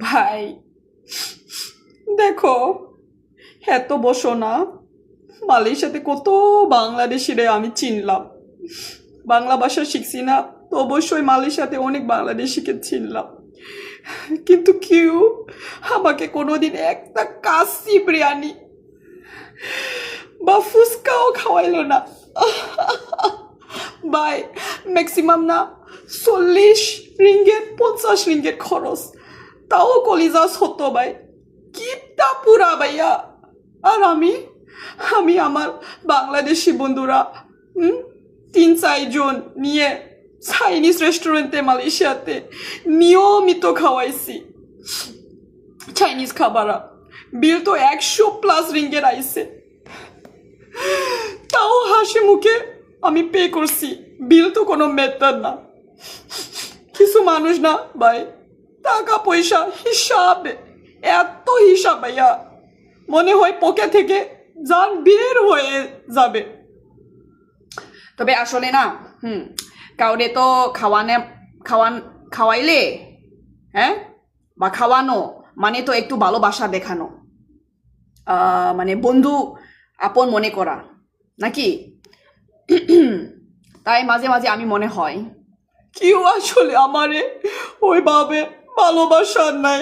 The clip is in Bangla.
ভাই দেখো, এত বসো না, মালয়েশিয়াতে কত বাংলাদেশিরে আমি চিনলাম। বাংলা ভাষা শিখছি না, তো অবশ্যই মালয়েশিয়াতে অনেক বাংলাদেশিকে চিনলাম। কিন্তু কেউ আমাকে কোনোদিন একটা কাশি বিরিয়ানি বা ফুচকাও খাওয়াইলো না। ভাই ম্যাক্সিমাম না 40 রিঙ্গিত 50 রিঙ্গিত খরচ, তাও কলিজা হতো ভাই, কিপটা পুরা ভাইয়া। আর আমি আমি আমার বাংলাদেশি বন্ধুরা 3-4 জন নিয়ে চাইনিজ রেস্টুরেন্টে মালয়েশিয়াতে নিয়মিত খাওয়াইছি চাইনিজ খাবারা। বিল তো 100+ রিঙ্গিত আইছে, তাও হাসি মুখে আমি পে করছি। বিল তো কোনো ম্যাটার না। কিছু মানুষ না ভাই, টাকা পয়সা হিসাবে, এত হিসাব ভাইয়া, মনে হয় পকেট থেকে যান বের হয়ে যাবে। তবে আসলে না কাউরে তো খাওয়াইলে, হ্যাঁ, বা খাওয়ানো মানে তো একটু ভালোবাসা দেখানো, মানে বন্ধু আপন মনে করা নাকি। তাই মাঝে মাঝে আমি মনে হয় কেউ আসলে আমারে ওইভাবে ভালোবাসার নাই।